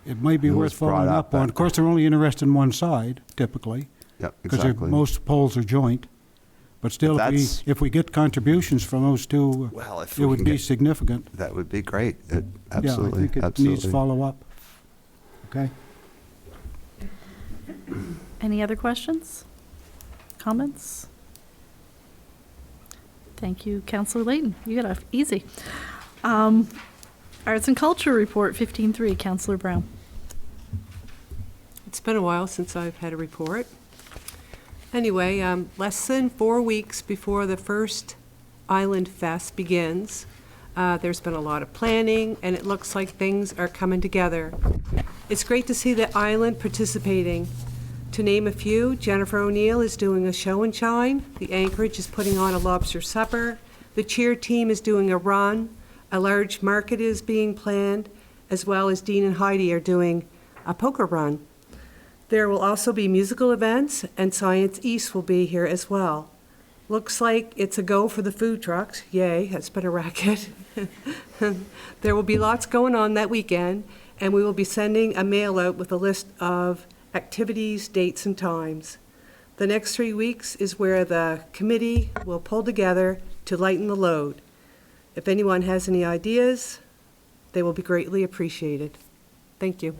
Speaker 6: It might be
Speaker 8: It
Speaker 6: worth
Speaker 8: was brought
Speaker 6: following
Speaker 8: up,
Speaker 6: up on.
Speaker 8: but-
Speaker 6: Of course, they're only interested in one side, typically,
Speaker 8: Yep,
Speaker 6: because
Speaker 8: exactly.
Speaker 6: most polls are joint. But still,
Speaker 8: That's-
Speaker 6: if we get contributions from those two,
Speaker 8: Well, if
Speaker 6: it
Speaker 8: we
Speaker 6: would
Speaker 8: can
Speaker 6: be
Speaker 8: get-
Speaker 6: significant.
Speaker 8: That would be great. Absolutely.
Speaker 6: Yeah, I think it
Speaker 8: absolutely.
Speaker 6: needs follow-up. Okay?
Speaker 1: Any other questions? Comments? Thank you, Councillor Layton. You got off easy. Arts and Culture Report 15.3, Councillor Brown.
Speaker 5: It's been a while since I've had a report. Anyway, less than 4 weeks before the first Island Fest begins, there's been a lot of planning, and it looks like things are coming together. It's great to see the island participating. To name a few, Jennifer O'Neill is doing a show and shine. The Anchorage is putting on a lobster supper. The cheer team is doing a run. A large market is being planned, as well as Dean and Heidi are doing a poker run. There will also be musical events, and Science East will be here as well. Looks like it's a go for the food trucks. Yay, that's been a racket. There will be lots going on that weekend, and we will be sending a mail out with a list of activities, dates, and times. The next 3 weeks is where the committee will pull together to lighten the load. If anyone has any ideas, they will be greatly appreciated. Thank you.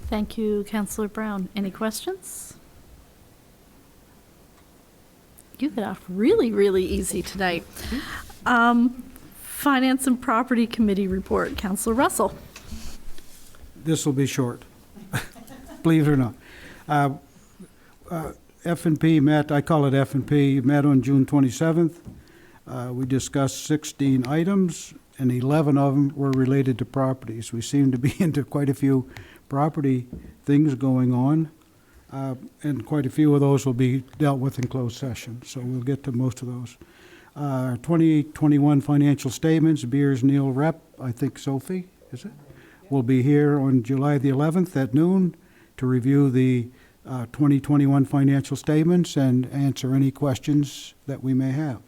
Speaker 1: Thank you, Councillor Brown. Any questions? You get off really, really easy tonight. Finance and Property Committee report, Councillor Russell.
Speaker 6: This will be short, believe it or not. F&P met, I call it F&P, met on June 27th. We discussed 16 items, and 11 of them were related to properties. We seem to be into quite a few property things going on, and quite a few of those will be dealt with in closed session, so we'll get to most of those. 2021 financial statements, Beers Neil Rep, I think Sophie, is it? Will be here on July the 11th at noon to review the 2021 financial statements and answer any questions that we may have.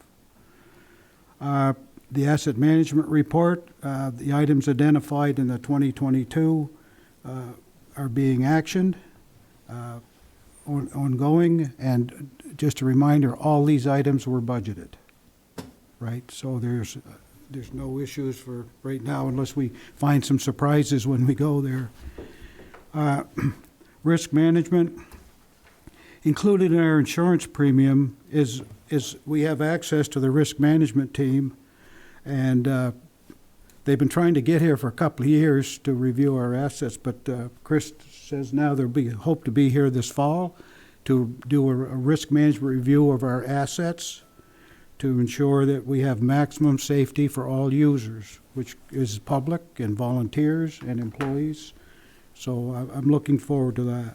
Speaker 6: The asset management report, the items identified in the 2022 are being actioned, ongoing, and just a reminder, all these items were budgeted, right? So there's no issues for right now unless we find some surprises when we go there. Risk management, included in our insurance premium is we have access to the risk management team, and they've been trying to get here for a couple of years to review our assets, but Chris says now hope to be here this fall to do a risk management review of our assets to ensure that we have maximum safety for all users, which is public and volunteers and employees. So I'm looking forward to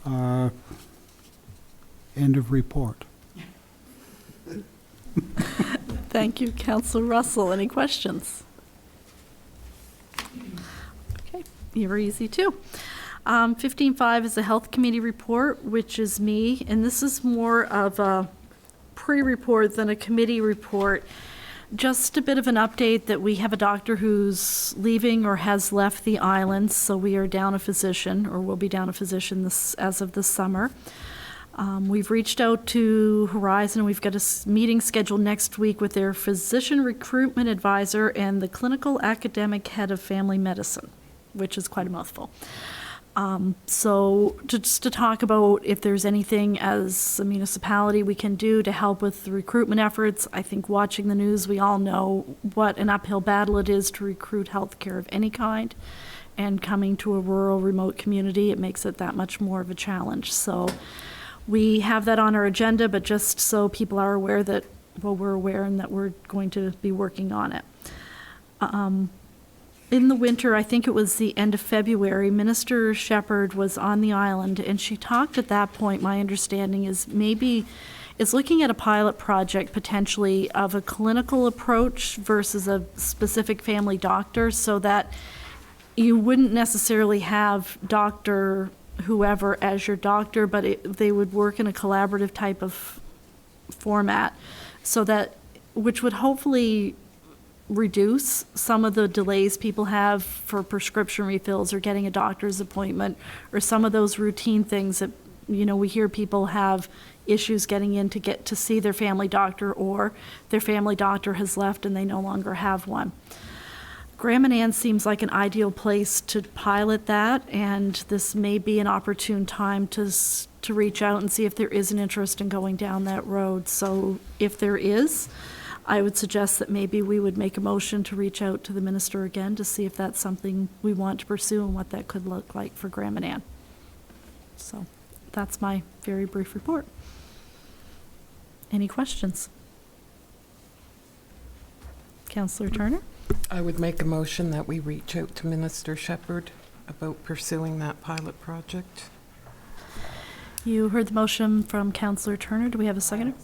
Speaker 6: that. End of report.
Speaker 1: Thank you, Councillor Russell. Any questions? Okay, you were easy too. 15.5 is a Health Committee report, which is me, and this is more of a pre-report than a committee report. Just a bit of an update that we have a doctor who's leaving or has left the island, so we are down a physician, or will be down a physician as of this summer. We've reached out to Horizon. We've got a meeting scheduled next week with their physician recruitment advisor and the clinical academic head of family medicine, which is quite a mouthful. So just to talk about if there's anything as a municipality we can do to help with the recruitment efforts. I think watching the news, we all know what an uphill battle it is to recruit healthcare of any kind. And coming to a rural, remote community, it makes it that much more of a challenge. So we have that on our agenda, but just so people are aware that, well, we're aware and that we're going to be working on it. In the winter, I think it was the end of February, Minister Shepherd was on the island, and she talked at that point, my understanding is looking at a pilot project potentially of a clinical approach versus a specific family doctor, so that you wouldn't necessarily have Dr. whoever as your doctor, but they would work in a collaborative type of format, so that, which would hopefully reduce some of the delays people have for prescription refills or getting a doctor's appointment, or some of those routine things that, you know, we hear people have issues getting in to get to see their family doctor, or their family doctor has left and they no longer have one. Graham and Ann seems like an ideal place to pilot that, and this may be an opportune time to reach out and see if there is an interest in going down that road. So if there is, I would suggest that maybe we would make a motion to reach out to the minister again to see if that's something we want to pursue and what that could look like for Graham and Ann. So that's my very brief report. Any questions? Councillor Turner?
Speaker 10: I would make a motion that we reach out to Minister Shepherd about pursuing that pilot project.
Speaker 1: You heard the motion from Councillor Turner. Do we have a seconder?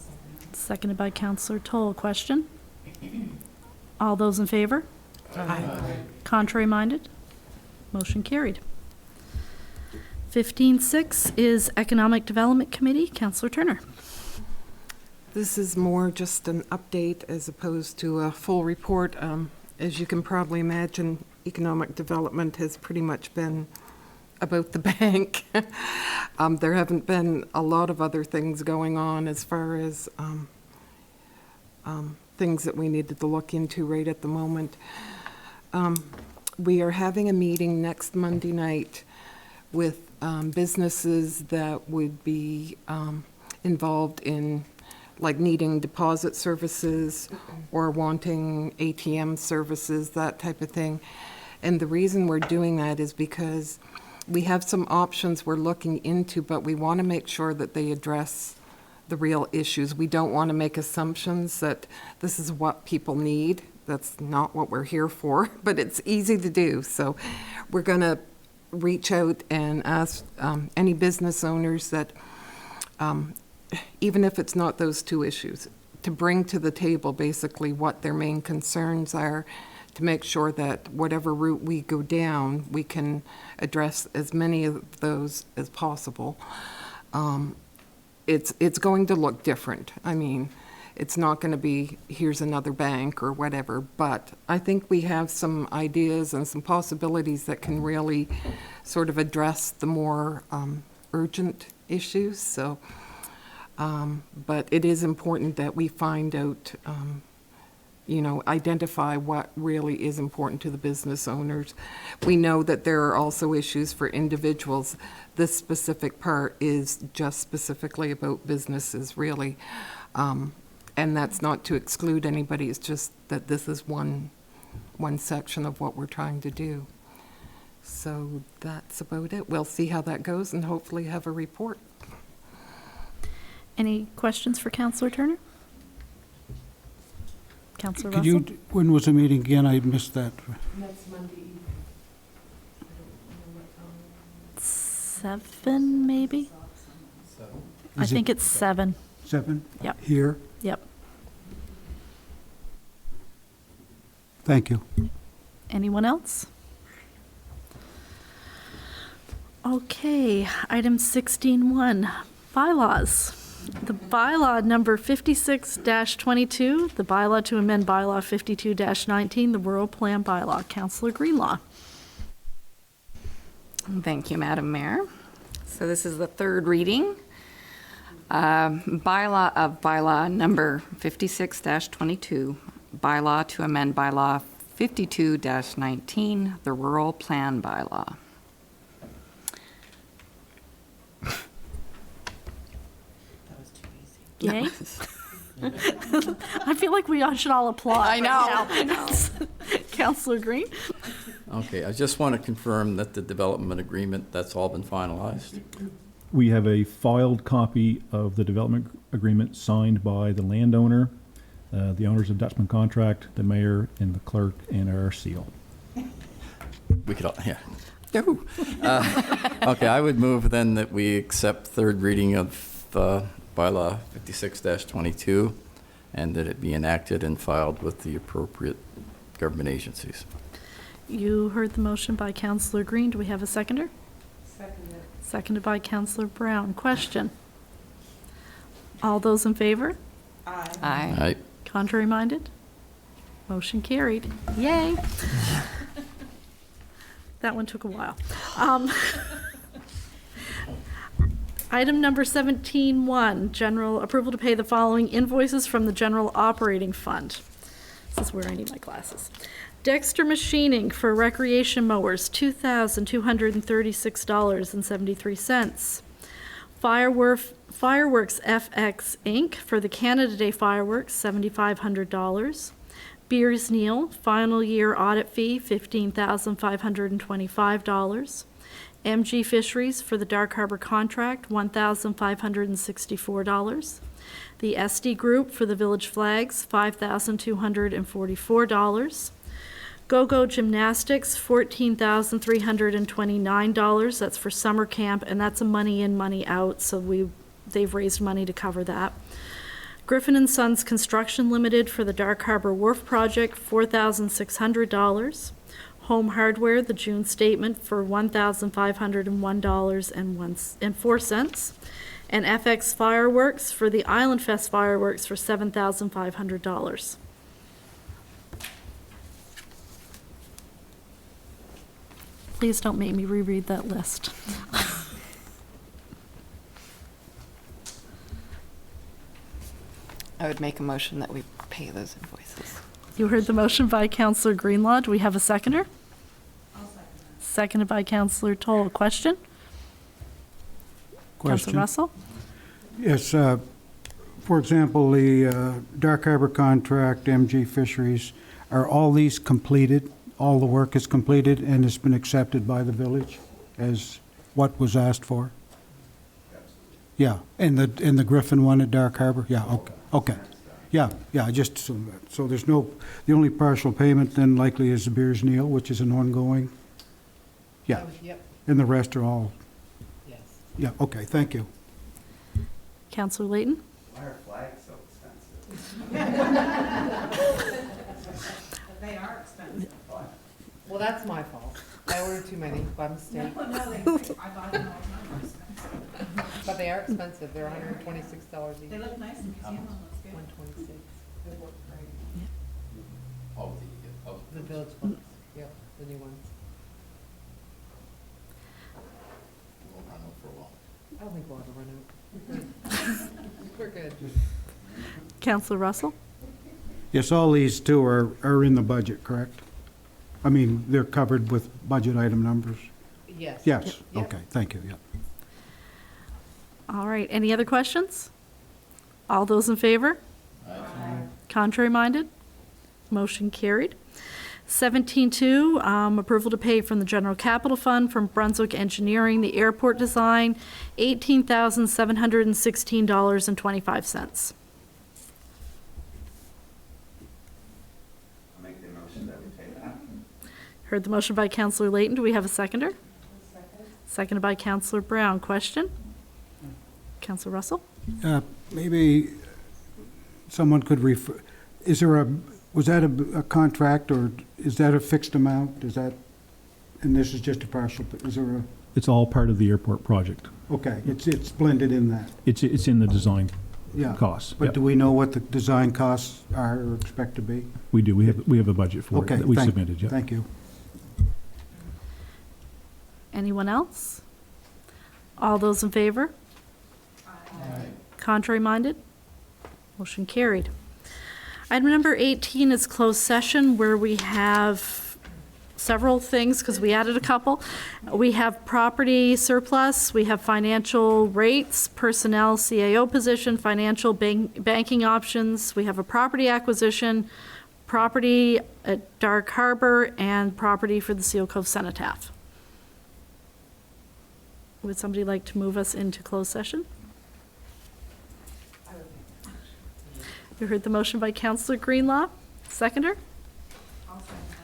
Speaker 1: Seconded by Councillor Toll. Question? All those in favor?
Speaker 10: Aye.
Speaker 1: Contrary minded? Motion carried. 15.6 is Economic Development Committee. Councillor Turner.
Speaker 10: This is more just an update as opposed to a full report. As you can probably imagine, economic development has pretty much been about the bank. There haven't been a lot of other things going on as far as things that we needed to look into right at the moment. We are having a meeting next Monday night with businesses that would be involved in, like, needing deposit services or wanting ATM services, that type of thing. And the reason we're doing that is because we have some options we're looking into, but we want to make sure that they address the real issues. We don't want to make assumptions that this is what people need. That's not what we're here for, but it's easy to do. So we're going to reach out and ask any business owners that, even if it's not those two issues, to bring to the table basically what their main concerns are, to make sure that whatever route we go down, we can address as many of those as possible. It's going to look different. I mean, it's not going to be, here's another bank or whatever, but I think we have some ideas and some possibilities that can really sort of address the more urgent issues. So, but it is important that we find out, identify what really is important to the business owners. We know that there are also issues for individuals. This specific part is just specifically about businesses, really. And that's not to exclude anybody, it's just that this is one section of what we're trying to do. So that's about it. We'll see how that goes and hopefully have a report.
Speaker 1: Any questions for Councillor Turner? Councillor
Speaker 6: Could
Speaker 1: Russell?
Speaker 6: you, when was the meeting again? I missed that.
Speaker 5: Next Monday.
Speaker 1: 7, maybe? I
Speaker 6: Is
Speaker 1: think
Speaker 6: it
Speaker 1: it's 7.
Speaker 6: 7?
Speaker 1: Yep.
Speaker 6: Here?
Speaker 1: Yep.
Speaker 6: Thank you.
Speaker 1: Anyone else? Okay, item 16.1, bylaws. The bylaw number 56-22, the bylaw to amend bylaw 52-19, the rural plan bylaw. Councillor Greenlaw.
Speaker 11: Thank you, Madam Mayor. So this is the third reading. Bylaw number 56-22, bylaw to amend bylaw 52-19, the rural plan bylaw.
Speaker 1: Yay? I feel like we should all applaud.
Speaker 11: I know.
Speaker 1: Right now. Councillor Green?
Speaker 3: Okay, I just want to confirm that the development agreement, that's all been finalized.
Speaker 9: We have a filed copy of the development agreement signed by the landowner, the owners of Dutchman Contract, the mayor, and the clerk, and our seal.
Speaker 3: We could all, yeah. Yahoo! Okay, I would move then that we accept third reading of bylaw 56-22 and that it be enacted and filed with the appropriate government agencies.
Speaker 1: You heard the motion by Councillor Green. Do we have a seconder?
Speaker 5: Seconded.
Speaker 1: Seconded by Councillor Brown. Question. All those in favor?
Speaker 11: Aye.
Speaker 3: Aye.
Speaker 1: Contrary minded? Motion carried. Yay. That one took a while. Item number 17.1, general approval to pay the following invoices from the general operating fund. This is where I need my glasses. Dexter Machining for recreation mowers, $2,236.73. Fireworks FX Inc. for the Canada Day fireworks, $7,500. Beers Neal, final year audit fee, $15,525. MG Fisheries for the Dark Harbor contract, $1,564. The SD Group for the Village Flags, $5,244. Go-Go Gymnastics, $14,329. That's for summer camp, and that's a money in, money out, so they've raised money to cover that. Griffin and Sons Construction Limited for the Dark Harbor Wharf project, $4,600. Home Hardware, the June statement for $1,501.04. And FX Fireworks for the Island Fest fireworks for $7,500. Please don't make me reread that list.
Speaker 11: I would make a motion that we pay those invoices.
Speaker 1: You heard the motion by Counselor Greenlaw. Do we have a seconder? Seconded by Counselor Toll. Question? Counselor Russell?
Speaker 6: Yes, for example, the Dark Harbor contract, MG Fisheries, are all these completed? All the work is completed and it's been accepted by the village as what was asked for? Yeah, and the Griffin one at Dark Harbor? Yeah, okay. Yeah, I just assumed that. So there's no, the only partial payment then likely is the Beers Neal, which is an ongoing? Yeah.
Speaker 10: Yep,
Speaker 6: And the rest are all,
Speaker 10: yes.
Speaker 6: yeah, okay, thank you.
Speaker 1: Counselor Layton?
Speaker 8: Why are flags so expensive?
Speaker 4: They are expensive.
Speaker 10: Well, that's my fault. I ordered too many by mistake,
Speaker 4: No, I buy them all the time, they're expensive.
Speaker 10: but they are expensive. They're $126 each.
Speaker 4: They look nice in museum, looks good.
Speaker 10: 126. They work great.
Speaker 3: Oh,
Speaker 10: The village ones, yep, the new ones.
Speaker 3: we'll run over for a while.
Speaker 10: I don't think we'll ever run out. We're good.
Speaker 1: Counselor Russell?
Speaker 6: Yes, all these two are in the budget, correct? I mean, they're covered with budget item numbers?
Speaker 10: Yes.
Speaker 6: Yes,
Speaker 10: Yep.
Speaker 6: okay, thank you, yeah.
Speaker 1: All right, any other questions? All those in favor? Contrary minded? Motion carried. 17.2, approval to pay from the General Capital Fund from Brunswick Engineering, the airport design, $18,716.25.
Speaker 8: I'll make the motion that we pay that.
Speaker 1: Heard the motion by Counselor Layton. Do we have a seconder? Seconded by Counselor Brown. Question? Counselor Russell?
Speaker 6: Maybe someone could refer, was that a contract, or is that a fixed amount? Is that, and this is just a partial, is there
Speaker 9: It's all part of the airport project.
Speaker 6: okay, it's blended in that,
Speaker 9: It's in the design
Speaker 6: yeah.
Speaker 9: costs.
Speaker 6: But do we know what the design costs are or expect to be?
Speaker 9: We do. We have a budget for it
Speaker 6: Okay,
Speaker 9: that we submitted, yeah.
Speaker 6: thank you.
Speaker 1: Anyone else? All those in favor? Contrary minded? Motion carried. Item number 18 is closed session, where we have several things, because we added a couple. We have property surplus, we have financial rates, personnel, CAO position, financial banking options, we have a property acquisition, property at Dark Harbor, and property for the Seal Cove Cenotaph. Would somebody like to move us into closed session? You heard the motion by Counselor Greenlaw. Seconder?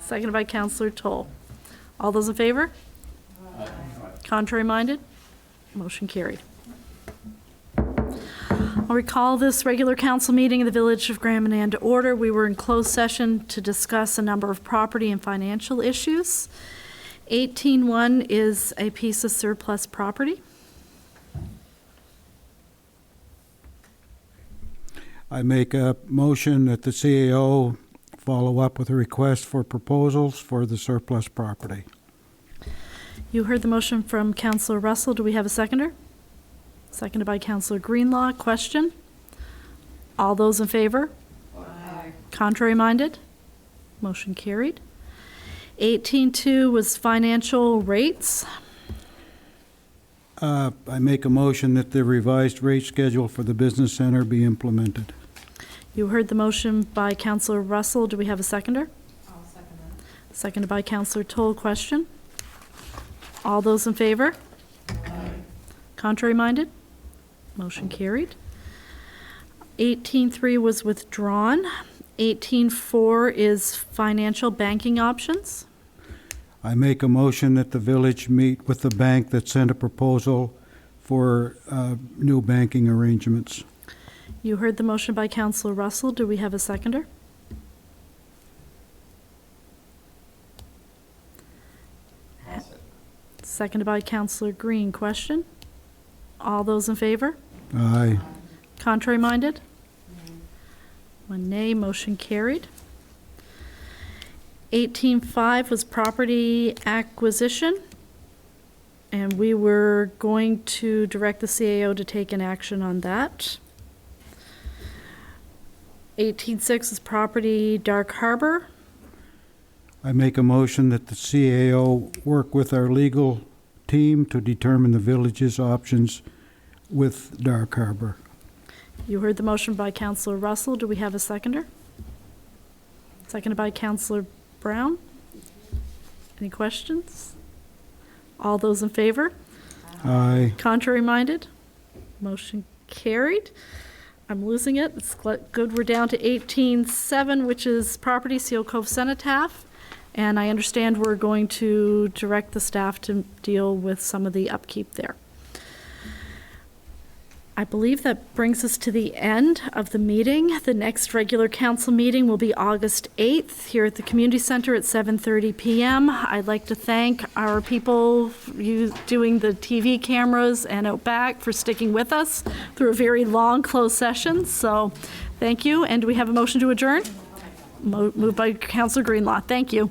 Speaker 1: Seconded by Counselor Toll. All those in favor? Contrary minded? Motion carried. I'll recall this regular council meeting of the Village of Grand Manan to order. We were in closed session to discuss a number of property and financial issues. 18.1 is a piece of surplus property.
Speaker 6: I make a motion that the CAO follow up with a request for proposals for the surplus property.
Speaker 1: You heard the motion from Councillor Russell. Do we have a seconder? Seconded by Councillor Greenlaw. Question? All those in favor? Aye. Contrary minded? Motion carried. 18.2 was financial rates.
Speaker 6: I make a motion that the revised rate schedule for the business center be implemented.
Speaker 1: You heard the motion by Councillor Russell. Do we have a seconder?
Speaker 4: I'll second that.
Speaker 1: Seconded by Councillor Toll. Question? All those in favor? Contrary minded? Motion carried. 18.3 was withdrawn. 18.4 is financial banking options.
Speaker 6: I make a motion that the village meet with the bank that sent a proposal for new banking arrangements.
Speaker 1: You heard the motion by Councillor Russell. Do we have a seconder? Seconded by Councillor Green. Question? All those in favor?
Speaker 6: Aye.
Speaker 1: Contrary minded? One nay, motion carried. 18.5 was property acquisition, and we were going to direct the CAO to take an action on that. 18.6 is property Dark Harbor.
Speaker 6: I make a motion that the CAO work with our legal team to determine the village's options with Dark Harbor.
Speaker 1: You heard the motion by Councillor Russell. Do we have a seconder? Seconded by Councillor Brown. Any questions? All those in favor?
Speaker 6: Aye.
Speaker 1: Contrary minded? Motion carried. I'm losing it. It's good. We're down to 18.7, which is property Seal Cove Cenotaph. And I understand we're going to direct the staff to deal with some of the upkeep there. I believe that brings us to the end of the meeting. The next regular council meeting will be August 8th here at the Community Center at 7:30 p.m. I'd like to thank our people doing the TV cameras and out back for sticking with us through a very long closed session. So thank you. And do we have a motion to adjourn? Moved by Councillor Greenlaw. Thank you.